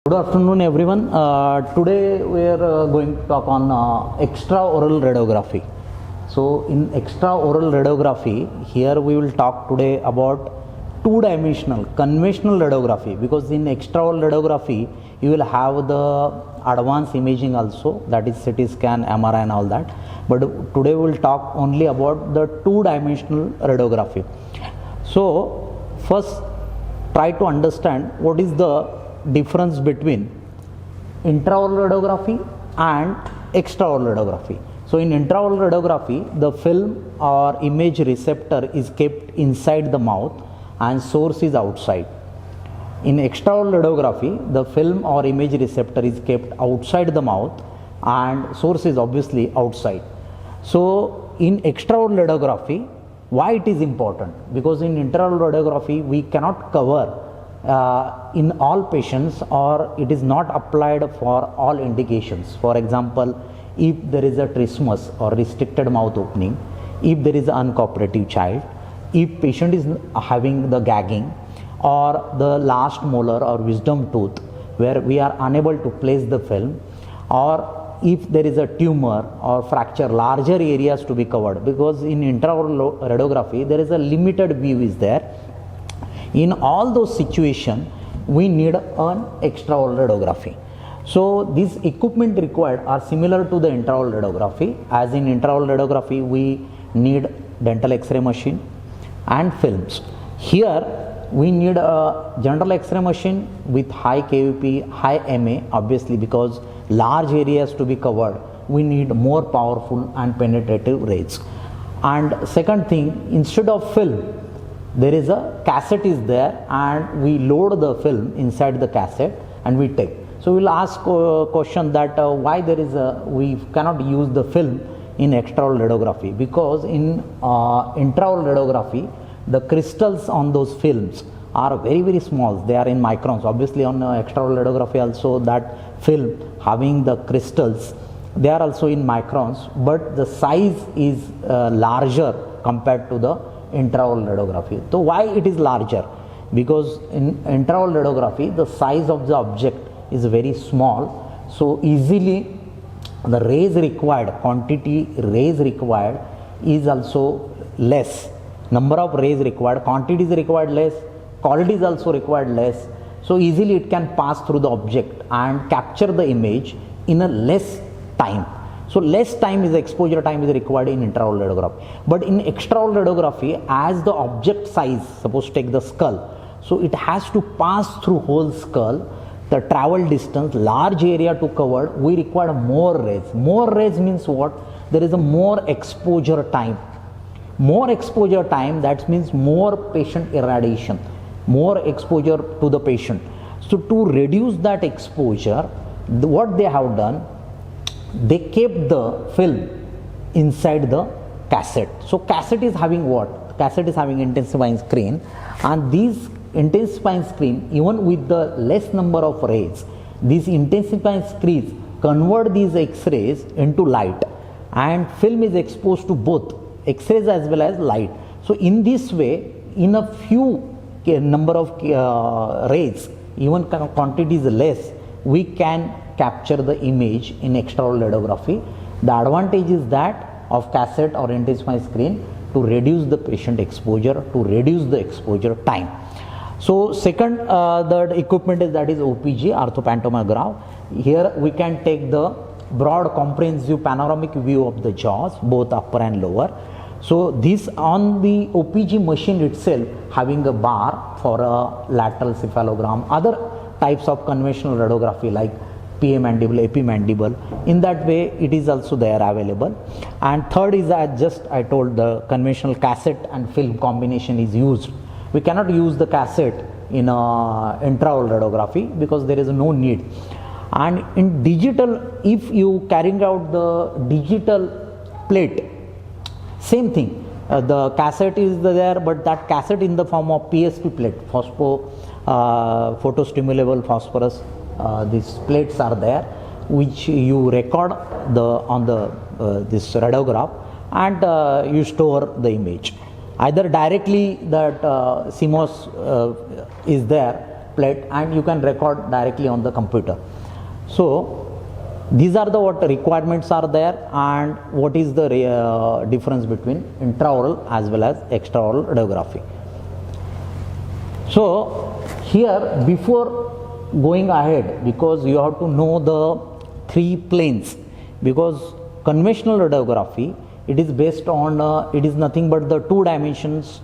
Good afternoon everyone. Today we are going to talk on extraoral radiography. So in extraoral radiography, here we will talk today about two-dimensional conventional radiography, because in extraoral radiography you will have the advanced imaging also, that is CT scan, MRI and all that. But today we will talk only about the two-dimensional radiography. So first try to understand what is the difference between intraoral radiography and extraoral radiography. So in intraoral radiography, the film or image receptor is kept inside the mouth and source is outside. In extraoral radiography, the film or image receptor is kept outside the mouth and source is obviously outside. So in extraoral radiography, why it is important? Because in intraoral radiography we cannot cover in all patients, or it is not applied for all indications. For example, if there is a trismus or restricted mouth opening, if there is an uncooperative child, if patient is having the gagging or the last molar or wisdom tooth where we are unable to place the film, or if there is a tumor or fracture, larger areas to be covered, because in intraoral radiography there is a limited view is there. In all those situations, we need an extraoral radiography. So these equipment required are similar to the intraoral radiography. As in intraoral radiography, we need dental X-ray machine and films. Here we need a general X-ray machine with high KVP, high MA, obviously because large areas to be covered, we need more powerful and penetrative rays. And second thing, instead of film, there is a cassette is there and we load the film inside the cassette and we take. So we'll ask a question that why there is we cannot use the film in extraoral radiography, because in intraoral radiography the crystals on those films are very small, they are in microns. Obviously on extraoral radiography also that film having the crystals, they are also in microns, but the size is larger compared to the intraoral radiography. So why it is larger? Because in intraoral radiography the size of the object is very small, so easily the rays required, quantity rays required is also less. Number of rays required, quantity is required less, quality is also required less, so easily it can pass through the object and capture the image in a less time. So less time is exposure time is required in intraoral radiography. But in extraoral radiography, as the object size, suppose take the skull, so it has to pass through whole skull, the travel distance, large area to cover, we require more rays. More rays means what? There is a more exposure time. More exposure time, that means more patient irradiation, more exposure to the patient. So to reduce that exposure, what they have done, they kept the film inside the cassette. So cassette is having what? Cassette is having intensifying screen, and these intensifying screen, even with the less number of rays, these intensifying screens convert these X-rays into light, and film is exposed to both X-rays as well as light. So in this way, in a few number of rays, even quantity is less, we can capture the image in extraoral radiography. The advantage is that of cassette or intensifying screen to reduce the patient exposure, to reduce the exposure time. So second, the equipment is that is OPG, orthopantomograph. Here we can take the broad comprehensive panoramic view of the jaws, both upper and lower. So this on the OPG machine itself having a bar for a lateral cephalogram, other types of conventional radiography like PA mandible, AP mandible. In that way it is also there available. And third is that just I told the conventional cassette and film combination is used. We cannot use the cassette in intraoral radiography because there is no need. And in digital, if you carrying out the digital plate, same thing. The cassette is there, but that cassette in the form of PSP plate, photostimulable phosphorus. These plates are there, which you record on this radiograph, and you store the image. Either directly that CMOS is there, plate and you can record directly on the computer. So these are the what requirements are there, and what is the difference between intraoral as well as extraoral radiography. So here, before going ahead, because you have to know the 3 planes, because conventional radiography, it is based on it is nothing but the 2 dimensions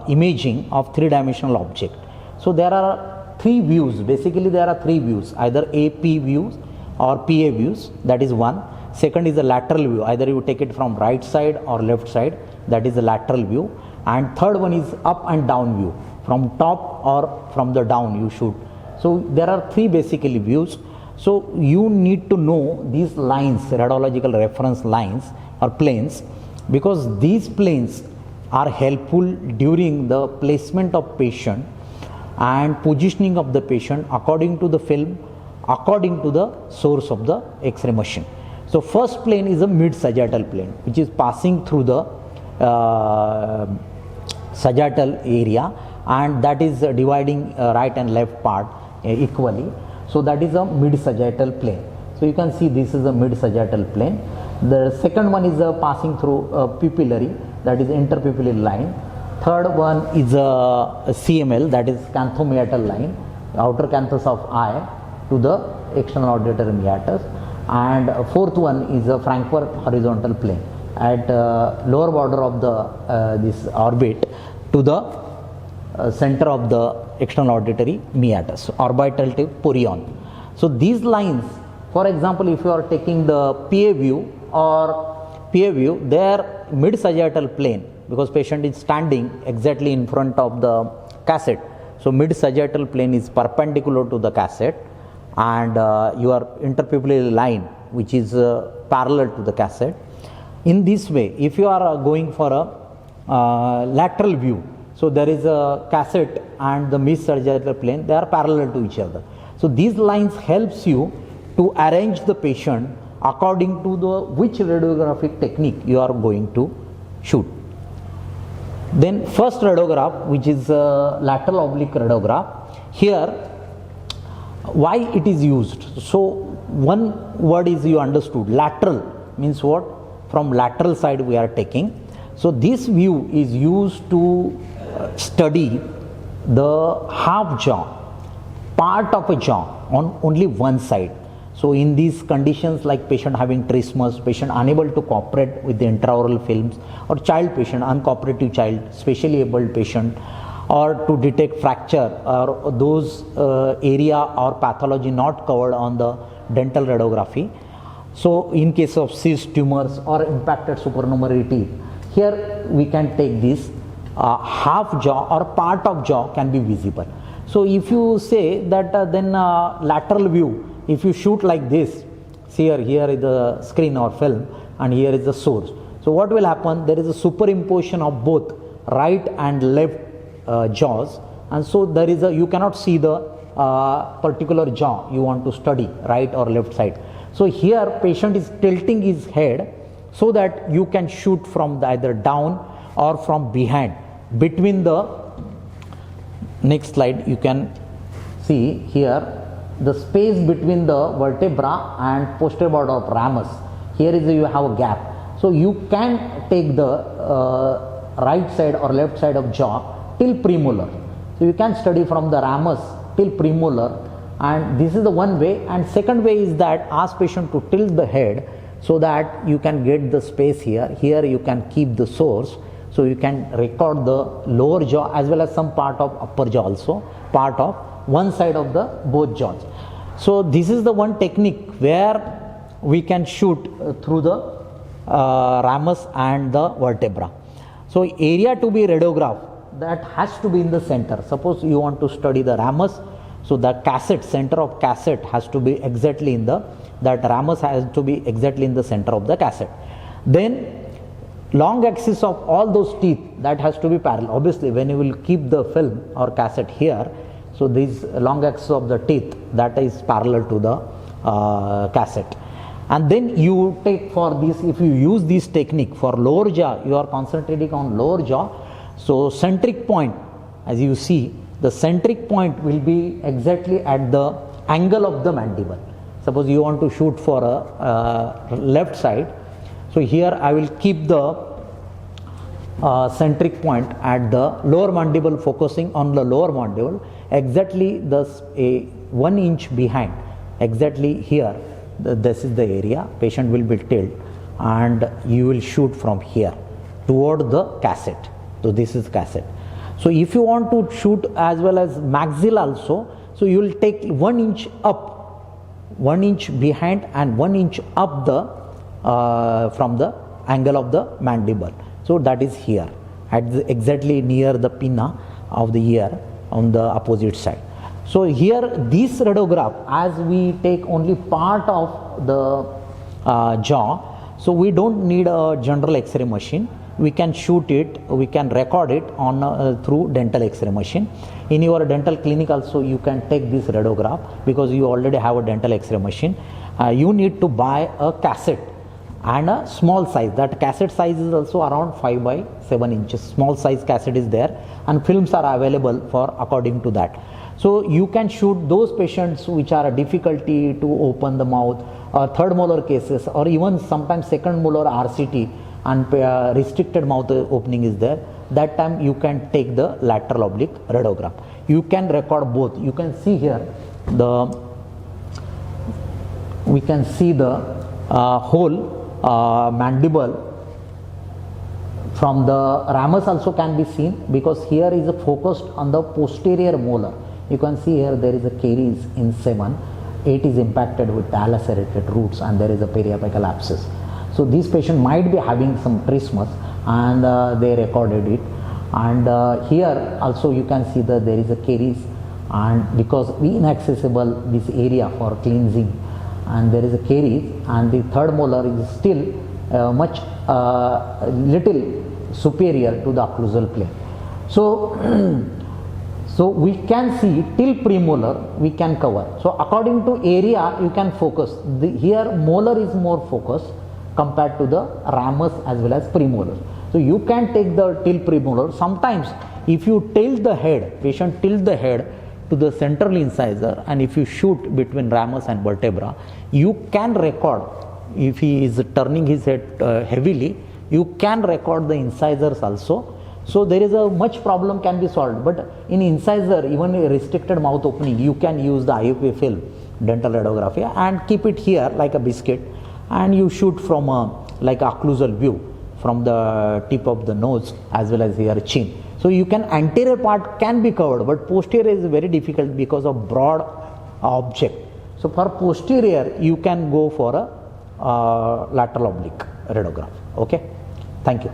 imaging of 3-dimensional object. So there are 3 views, basically there are 3 views, either AP views or PA views, that is one. Second is the lateral view, either you take it from right side or left side, that is the lateral view. And third one is up and down view, from top or from the down you shoot. So there are 3 basically views. So you need to know these lines, radiological reference lines or planes, because these planes are helpful during the placement of patient and positioning of the patient according to the film, according to the source of the X-ray machine. So first plane is a mid-sagittal plane, which is passing through the sagittal area, and that is dividing right and left part equally. So that is a mid-sagittal plane. So you can see this is a mid-sagittal plane. The second one is passing through pupillary, that is interpupillary line. Third one is a CML, that is canthomyatal line, outer canthus of eye to the external auditory meatus. And fourth one is a Frankfurt horizontal plane at lower border of the this orbit to the center of the external auditory meatus, orbitative porion. So these lines, for example, if you are taking the PA view or PA view, they are mid-sagittal plane, because patient is standing exactly in front of the cassette. So mid-sagittal plane is perpendicular to the cassette, and your interpupillary line, which is parallel to the cassette. In this way, if you are going for a lateral view, so there is a cassette and the mid-sagittal plane, they are parallel to each other. So these lines helps you to arrange the patient according to the which radiographic technique you are going to shoot. Then first radiograph, which is lateral oblique radiograph. Here, why it is used? So one word is you understood. Lateral means what? From lateral side we are taking. So this view is used to study the half jaw, part of a jaw on only one side. So in these conditions, like patient having trismus, patient unable to cooperate with the intraoral films, or child patient, uncooperative child, specially abled patient, or to detect fracture or those area or pathology not covered on the dental radiography. So in case of cyst, tumors or impacted supernumerary teeth, here we can take this half jaw or part of jaw can be visible. So if you say that then lateral view, if you shoot like this, see here is the screen or film and here is the source. So what will happen? There is a superimposition of both right and left jaws, and so there is a, you cannot see the particular jaw you want to study, right or left side. So here patient is tilting his head so that you can shoot from either down or from behind. Between the next slide you can see here the space between the vertebra and posterior border of ramus. Here is you have a gap. So you can take the right side or left side of jaw till premolar. So you can study from the ramus till premolar, and this is the one way. And second way is that ask patient to tilt the head so that you can get the space here. Here you can keep the source, so you can record the lower jaw as well as some part of upper jaw also, part of one side of the both jaws. So this is the one technique where we can shoot through the ramus and the vertebra. So area to be radiographed, that has to be in the center. Suppose you want to study the ramus, so the cassette, center of cassette has to be exactly in the, that ramus has to be exactly in the center of the cassette. Then long axis of all those teeth, that has to be parallel. Obviously when you will keep the film or cassette here, so this long axis of the teeth, that is parallel to the cassette. And then you take for this, if you use this technique for lower jaw, you are concentrating on lower jaw. So centric point, as you see, the centric point will be exactly at the angle of the mandible. Suppose you want to shoot for a left side, so here I will keep the centric point at the lower mandible, focusing on the lower mandible, exactly the 1 inch behind, exactly here. This is the area. Patient will be tilt, and you will shoot from here toward the cassette. So this is cassette. So if you want to shoot as well as maxilla also, so you will take 1 inch up, 1 inch behind and 1 inch up the from the angle of the mandible. So that is here at exactly near the pinna of the ear on the opposite side. So here this radiograph, as we take only part of the jaw, so we don't need a general X-ray machine. We can shoot it, we can record it on through dental X-ray machine. In your dental clinic also you can take this radiograph, because you already have a dental X-ray machine. You need to buy a cassette and a small size. That cassette size is also around 5 by 7 inches. Small size cassette is there, and films are available for according to that. So you can shoot those patients which are a difficulty to open the mouth, or third molar cases, or even sometimes second molar RCT and restricted mouth opening is there. That time you can take the lateral oblique radiograph. You can record both. You can see here we can see the whole mandible from the ramus also can be seen, because here is focused on the posterior molar. You can see here there is a caries in 7. 8 is impacted with lacerated roots, and there is a periapical abscess. So this patient might be having some trismus, and they recorded it. And here also you can see that there is a caries, and because inaccessible this area for cleansing, and there is a caries, and the third molar is still much little superior to the occlusal plane. So we can see till premolar we can cover. So according to area you can focus. Here molar is more focused compared to the ramus as well as premolar. So you can take the till premolar. Sometimes if you tilt the head, patient tilt the head to the central incisor, and if you shoot between ramus and vertebra, you can record. If he is turning his head heavily, you can record the incisors also. So there is a much problem can be solved. But in incisor, even a restricted mouth opening, you can use the IUP film, dental radiography, and keep it here like a biscuit, and you shoot from like occlusal view from the tip of the nose as well as here chin. So you can, anterior part can be covered, but posterior is very difficult because of broad object. So for posterior you can go for a lateral oblique radiograph. Okay, thank you.